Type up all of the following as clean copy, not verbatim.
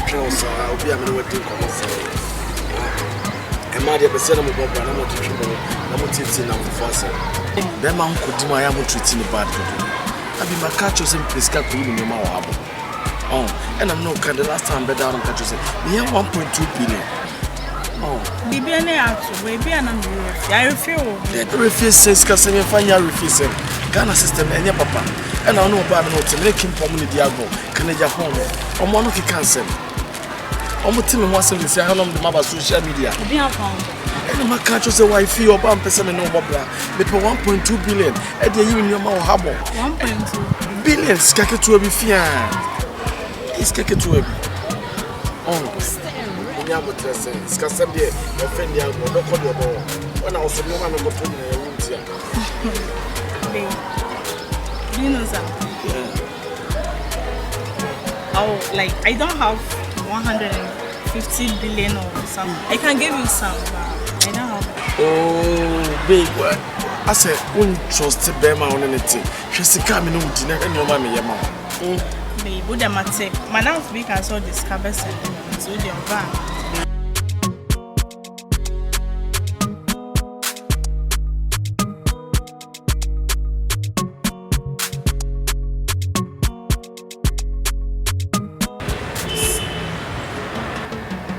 Charles, I'll be a minute waiting for myself. A mother, the cinema, and I'm not to you. I'm not teaching them for us. Then, Mom could do my own treating the bad to do. I've been my catchers and Prisca in your mouth. Oh, and I'm not the last time better on catchers. We have 1.2 billion. Oh, Bibi ane atu, baby anambi. I refuse. The refuse says, "Cause I'm fine. I refuse." Ghana system, and your papa. And I know about the note to make him come with the diabo. Can I just home? I'm one of the cancer. I'm a team once and say, how long the mother social media? And my catch was a wife, your bump, person, and no bobber. They pay 1.2 billion. And the union more harbor 1.2 billion. Skaka to be fear. It's skaka to be. Oh, Scasam, your friend, your ball. When I was a woman of the room here. You know something? Oh, like I don't have 150 billion or something. I can give you some, but I don't have. Oh, big word. I said, won't trust Bema on anything. She's coming on dinner and your mommy, your mom. Babe, would I take? My now speak I saw discover something. So they're van.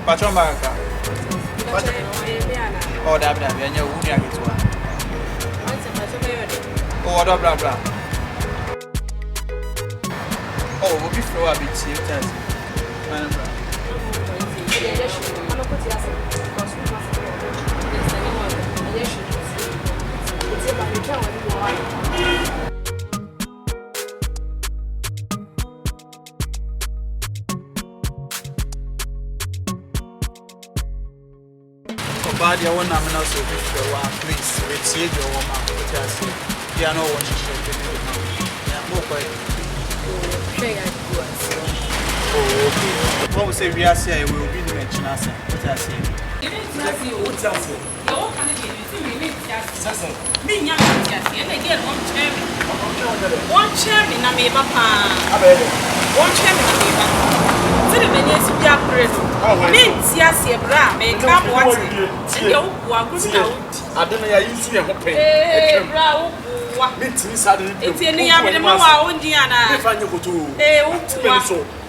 Patron Baraka. Oh, that and you would have it one. Oh, blah blah. Oh, we'll be through a bit here. Bad your one nominal so please receive your woman because they are not watching what we say we are saying we will be the mention us. What I say. One chairman, I may one chairman, the many to be upgraded. Means yes, your bra may come what you are I don't know. I used to have a it's in the Yamama, Indiana. If I go to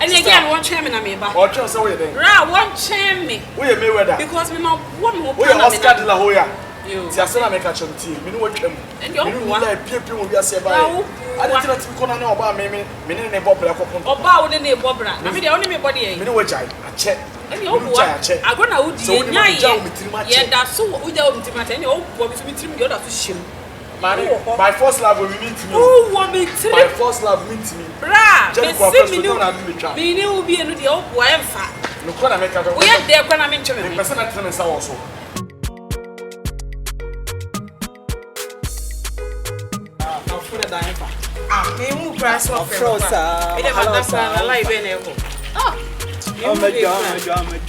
and again, one chairman, I mean, or just away there. One chairman. We may weather because we know one more. We are Oscar de la Hoya. Tiasana make a chum tea. We know what and you want to people will be a say by. I don't know about me, meaning a bobber or bow in a bobber. I mean, the only body, you know which I check. And you check. I'm going to so yeah, that's so we don't matter any old boy to meet him. You're not to shim. My first love will meet me. Oh, what meets my first love meets me. Bra, me will be in the old boy. Look what I make out of it. They're going to mention the person at the also. I move grass off frozen. I never like Benevo.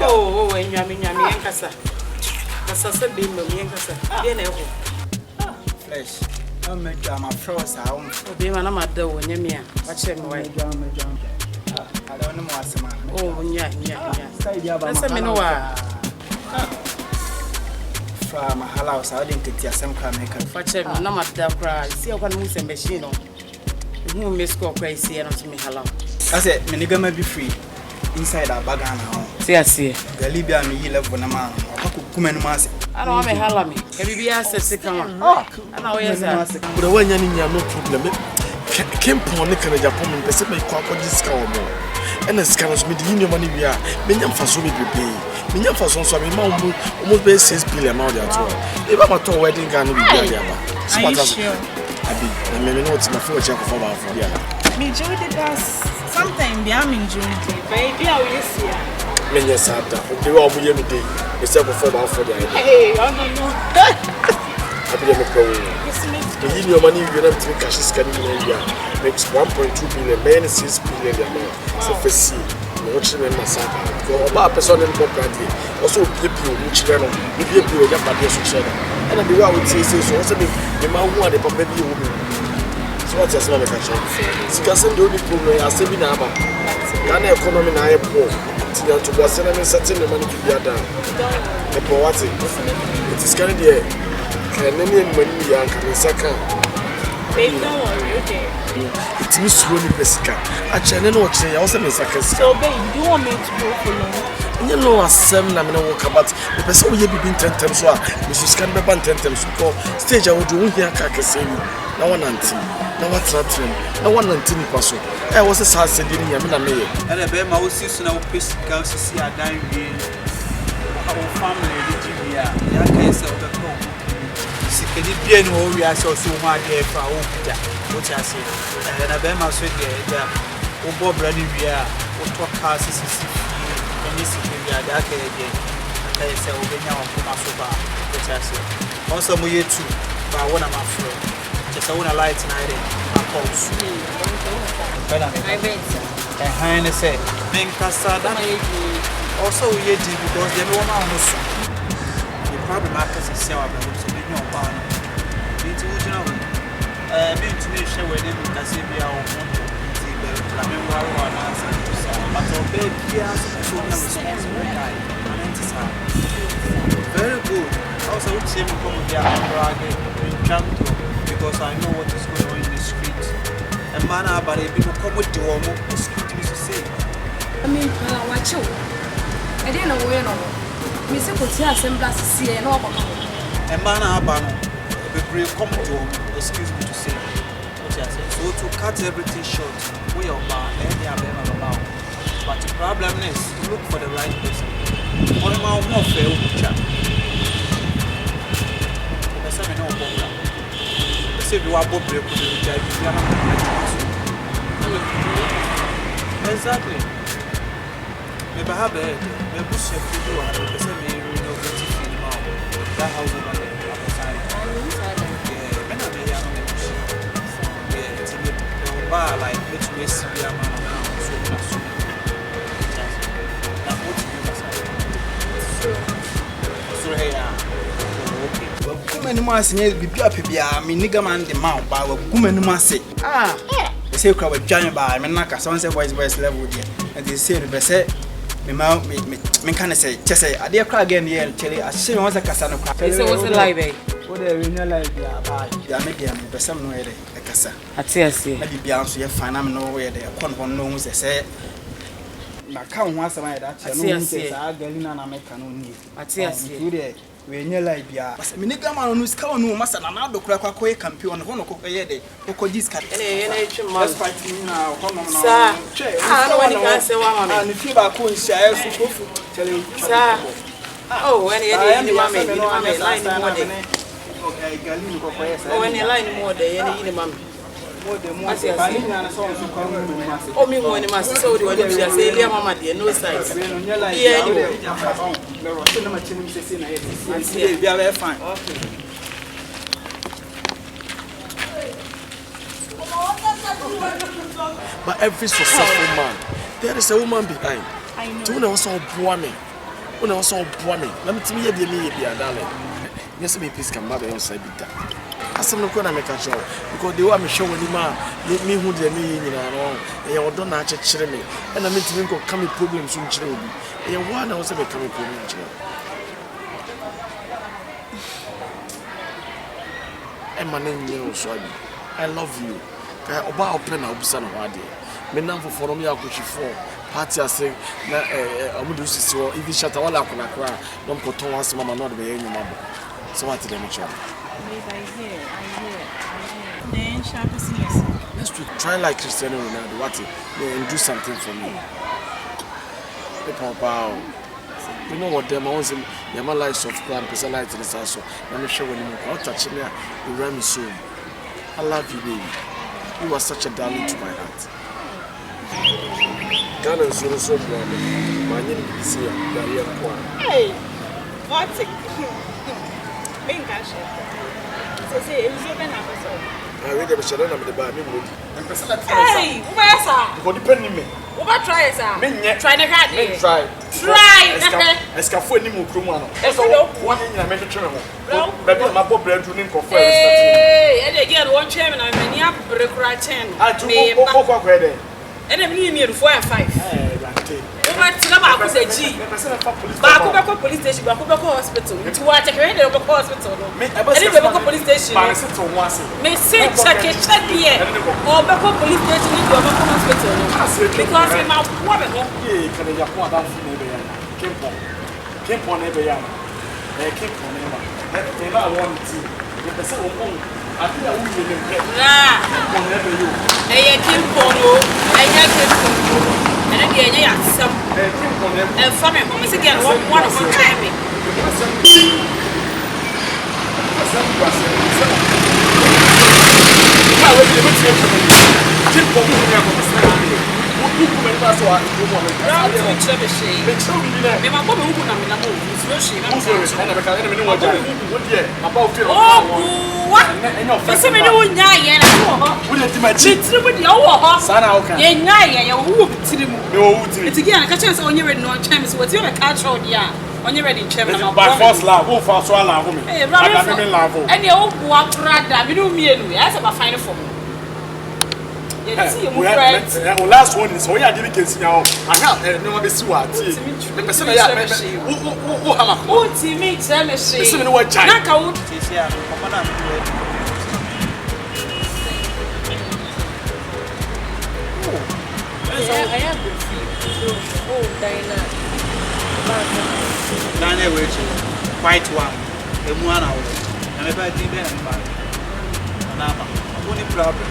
Oh, and Yammy and Cassa. Cassa beam of Yankasa. Benevo. Flesh. I'll make my frozen. I'll be my number though when you're here. Watch him away. I don't know what's man. Oh, yeah. That's a minute. From my house, I didn't get some kind of watch him. No matter the cry. See, I can move some machine. Who miss go crazy and to me hello. I said, Meniga may be free inside our bagana. See, I see. The Libya me left when a man. Kuman Mass. I don't have a hello me. Can you be asked a second one? Oh, I know, yes, but when you're no problem. Came upon the Japan and Pacific Quaco discount. And the scanners with the money we are. Minium for so we pay. Minium for some sort of almost pay 6 billion out there. If I'm a tour wedding gun, are you sure? I mean, what's my first check for our food? Me, Judy does sometimes be I'm enjoying it, baby. I will see ya. Many Santa, the all we every day, except for the idea. Hey, I don't know. I be a pro. The union money you have to cash is getting in India makes 1.2 billion, many 6 billion amount. So, for see, watching them massacre. For about a person in property, also people which then will be able to get social. And the way I would say, so also the man who had a baby woman. So, what's your name? Because the only problem I say, Ghana economy, I am poor. Tinya to go send me certain the money to be done. The poverty. It is kind of the any money young can second. Babe, don't worry, okay. It's me slowly pesica. Actually, no, I also miss a case. So, babe, do you want me to go for long? You know, as some Namina walk about the person will be 10 times. Mrs. Canberra 10 times. Stage I would do here, Kakasini. No one auntie, no one's not him, no one until Paso. I was a sad sending Yamina May. And I bear my sister now, Piss County, see a dime our family, the case of the home. Can it be no we are so hard here for our what I say? And I bear my sweet there, Bob Ready, we are, what cars is and this is the dark again. I say, over now, Pumasoba, what I say. Also, we too, but one of my friends. Just I want to light tonight. I pause. I bet. And I say, Menkasada. Also, we did because they don't know. The problem markets is sell about to be no barn. It's original. Being to me, share with them because they are on the memoir or answer to sell. But our baby has so many responsible guy. Very good. Also, would say we come with their bragging in Chanto. Because I know what is going on in the street. And man, but people come with the warm up, the street is to say. I mean, watch you. I didn't know where no. Miss Cotia Semblas see and over. And man, we come to excuse me to say. So to cut everything short, we are bad, and they are very about. But the problem is to look for the right person. What am I more fair with chat? There's something no problem. If you are both able to judge, you are not exactly. Maybe I have a maybe chef to do 100% me renovating that house over there. Yeah, when I be young, yeah, it's a bar like which way see a man now. So hey, Many months near be a me nigga man the mount by a woman must say. Ah, they say crowd with giant by Menaka, someone said voice level there. And they say the best me mount me can say, just say, I dear cry again here and tell you, I see once a Cassano. It's always a lie, babe. What they really like, yeah, maybe I'm the some way a Cassa. I see. Maybe beyond so you find I'm nowhere there. One knows they say. I can't once a night that I see. I get in an American need. I see. We near like ya. But me nigga man no ska no masa na na do kura kwa koye campion ho no koye de okoji ska. Ene chuma. Let's fight me now. Ho no no. Sir. Ah no when you can say wa mama. And if you ba ko nsia so kofu tell you. Sir. Oh when you dey mama line more dey. Okay, gali ko koye sir. Oh when you line more dey you mama. More ba ni na so so kwa mu mama. Oh me mo ni mama so we dey be say elia mama dey no size. Yeah anyway. Fine. Okay. But every successful man, there is a woman behind. I know. So when I was all booming, let me tell you, be a darling. Yes, me peace can mother outside be done. As I'm not going to make a show because they want me showing him let me who they mean in our own. And you don't know me. And I mean to go come problems soon, children. And you want to also become a problem. And my name is I love you. Oba open up son of Wadi. Me now for me, I could for party. I say, I would do this or even shut all up on a cry. Don't go to once, Mamma, not be any mother. So what did I make sure? I hear. Then let's try like Cristiano Ronaldo. What and do something for me. Wow. You know what them ones in my life of crime, because I like this also. Let me show you I'll touch me, you ran me soon. I love you, baby. You are such a darling to my heart. Ghana is so proud. My name is here. Hey, what's it? Being cash. Say, it's open up. I read the Shadana with the bar. Hey, where's that? You depend me. What try it, sir? Try the card. Try. Let's go for any more crumano. That's all. One thing I make a chairman. Maybe my bob bread to link of friends. Hey, and again, one chairman, I mean, up break right 10. I do. And I'm leaving you 4 and 5. Over to them, I was a G. Back police station, back hospital. To watch a train of hospital. I didn't go police station. May say check it, check here. Or back police station into a hospital. Because I'm a woman. Yeah, can I just want that? Keep on every year. Keep on ever. They don't want to. The person will I think I will be in the whenever you. They keep on you. I have and then the idea some and from him, Miss again, one of them timing. On your ready, chairman. By first love, who first one love me? And you walk rather, you do me and as I'm a final for me. Last one is why I didn't see now. I have no one is what the person I have. Who to me, tell me, see what child is here. I have oh, Dana which quite one, the 1 hour, and if I did only problem.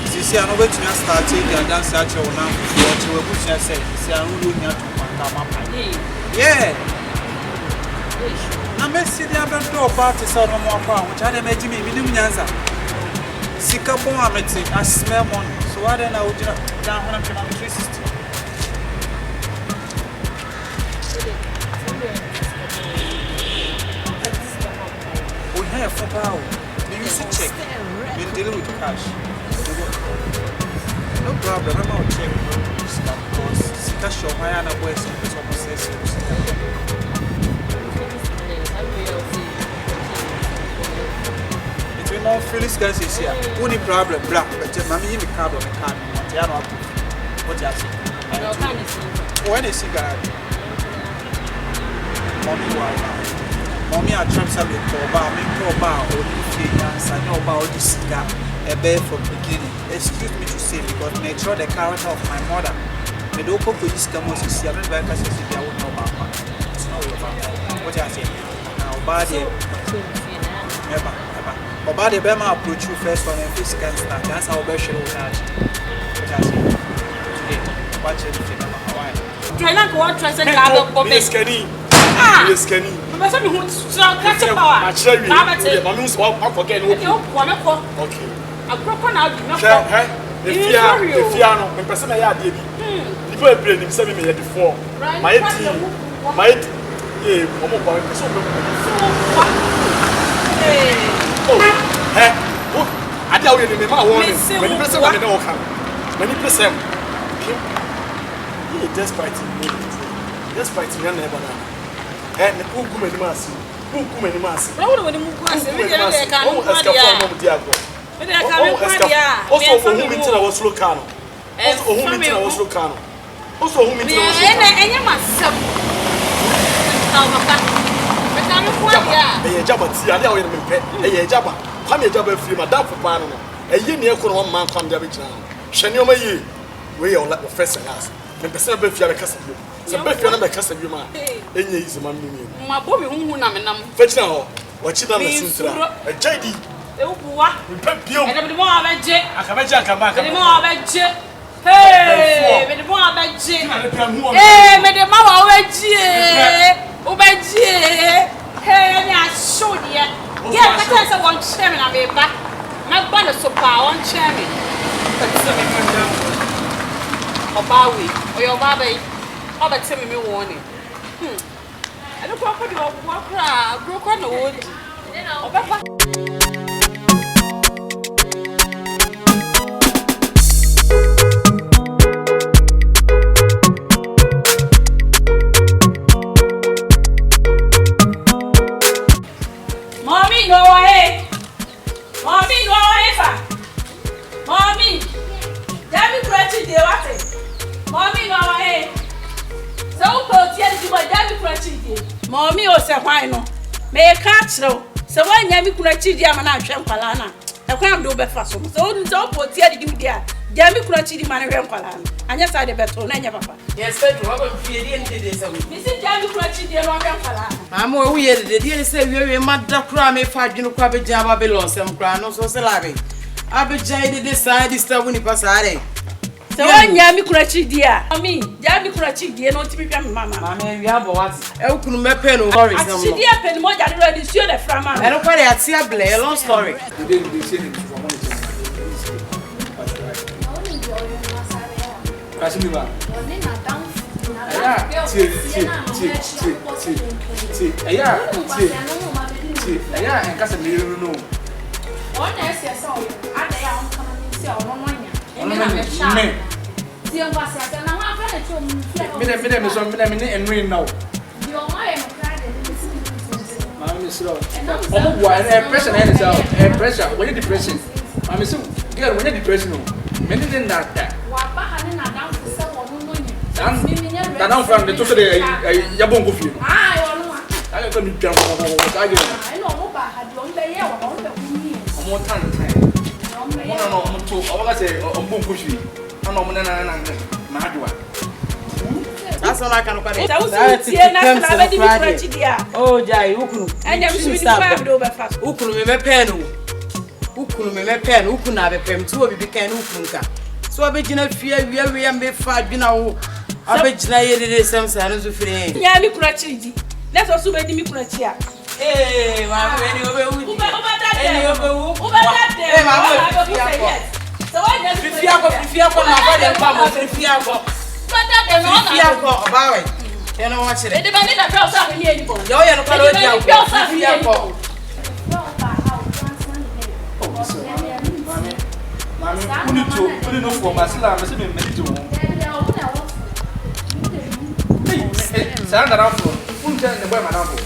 This year, I'm going to start taking a dance at your now. What you will push yourself, see, I'm going to yeah. I'm a city of a door party, so no more power, which I made me Minimianza. Sikapo, I smell money, so I don't know down 160. We have for power. Then you should check. We're dealing with cash. No problem. I'm out check. Because Sika show my other boys in this process. It's been more Phyllis guys is here. Only problem, black, but Mammy in the car on the car. What you have seen? When is cigarette? Mommy, I try to make a bar or if I know about this cigar, a bear from beginning. Excuse me to say, because make sure the character of my mother. The local police come to see a very bad person if I would know about it's not about what I say. Now, body, never. About the Bema approach you first on a physical start. That's how best you will have. What I say. Watch everything about Hawaii. Try not to watch as a card of Miss Kenny. Yes, Kenny. But some who catch a power. I tell you, my news won't forget. Okay. A broken out, if you are not, the person I had, people have been sending me before. My I tell you, my warning. Many person want to know come. Many person despite your neighbor. And who come in the mass? Who come in the mass? No, no, the Mukas, also for whom I was Lucano. Also, whom I was Lucano. Also, whom I some better number custom you man. Any is a man. My boy, whom I'm fetch now. What you done is a JD. Hey, with the more about J. Hey, with the mama already. Hey, I showed you. Yeah, that's a one chairman. I'll be back. My banner so power on chairman. Obawi, or your baby. How about telling me warning? I don't know what you walk broke on the wood. Mommy, go away. Mommy, go away, Mommy, let me pray to you. Mommy, go away. Mommy o se hwan no. Me ka kire. Se wanya mi kuna chidi ama na ahwe nkwala na. E kwan do be fa so. So onu so poti adi dim dia. Ja mi kuna chidi ma na hwe nkwala na. Anya sa de beto na nya papa. Yes, Pedro, what about fear the day? Mi se ja mi kuna chidi no hwe nkwala na. I'm over here the day say we mother cry me fa dwunu kwa be jama be lo sem cry no so se labe. Abi jai de side this time ni pasare. Se wanya mi kuna chidi a. Mami, ja mi kuna chidi no timi hwa mi mama. Mama we abo what? E ukunu me pen no sorry some. Chidi a pen mo ja de ready sure the frama. E no kware atia ble long story. Today we say it for money. Kasimiba. Aya, aya, en casa me no. Ona ese so, ada ya on kama ni se ono nonya. Ono me. Ti en kwase ata na wa fa na cho mu fie. Me ne enwin now. Di o ma ye no kra de ni si. Mama slow. Omo bua pressure na any pressure. When you depression. Mama so, girl, when you depression no. Me ne na ta. Wa ba ha ne na down se ono nonya. Dan dan from the to the ya bongo fie. Ah, yo no. I go mi jam ko ko again. Ah, no mo ba ha di on be ye wa on be kuni. Omo tan. No, omo to. Omo say bongo fie. Ana omo na ma adwa. That's all I can kware. Oh, jai ukunu. Anya mi bi kwa do be fa. Ukunu me pen o. Ukunu me pen, ukunu abepem ti obi bi kan ukunu ka. So abegina fie wiawia me fa adwina wo. Abegina ye de sem sa no so fire. Nya mi kura chidi. Let's also be mi kura chia. Eh, mama we ni obe wu. Eni obe wu. Eh, mama we so why just fifia ko na ba de pa mo fifia ko. Fifia ko oba we. You know what e de ba ni na pio sa ni eni bo. Yo ye no ka lo dia ko. Fifia ko. Mami, uni no for masila, me se me medito. Sanda na fo. Unja ne boy manambo.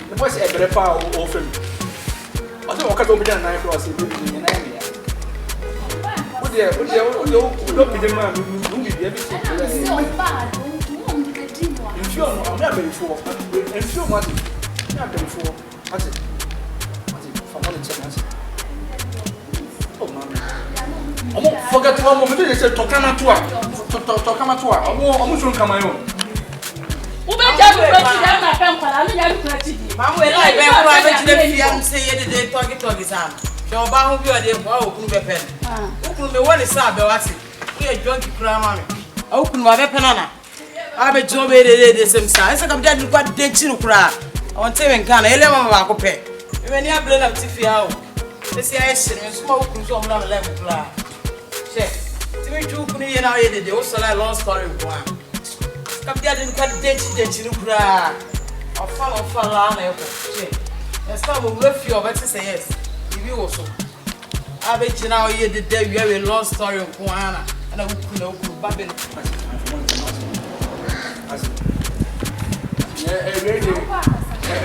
The boy say ebre pa o fem. O se o ka do bi na na cross e bi ni na ya. O de bi de ma nu bi bi se. Enfio no, o me abere fo. Enfio mo ati. Me abere fo. Ati. For money check ati. Oh mama. Omo forget one moment they say tokana to a. Omo shun kama yo. Ube ja bi prati da na pen kwala no ja bi prati di. Mama we like be ko abegina fia am say ye de talk sam. Se oba ho bi o de ko okunu be pen. Okunu me woni sa be wase. We e jonki kura ma me. Okunu ma be pen na. Abe jo be de sem sa. Ese kam jadi kwa de chi no kura. On te wen kan ele mama ba ko pe. We ni abre na tifia o. Ese ya shiri so ma okunu so omla me like kura. She. Ti me ju okunu ye na ye de o so like long story kwa. Come there and cut date no cry. Or follow na eko. Che. Next time we will feel better say yes. If you also. I bet you now you the day we have a long story of Kuana and I will put Babel.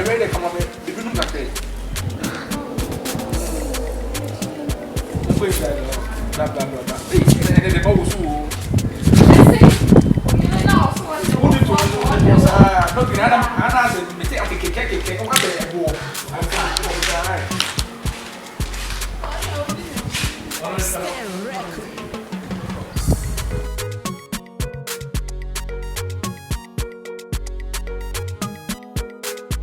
Ready come on me. You do not say. Blah blah blah. The boss who no, I don't me take okay, come on,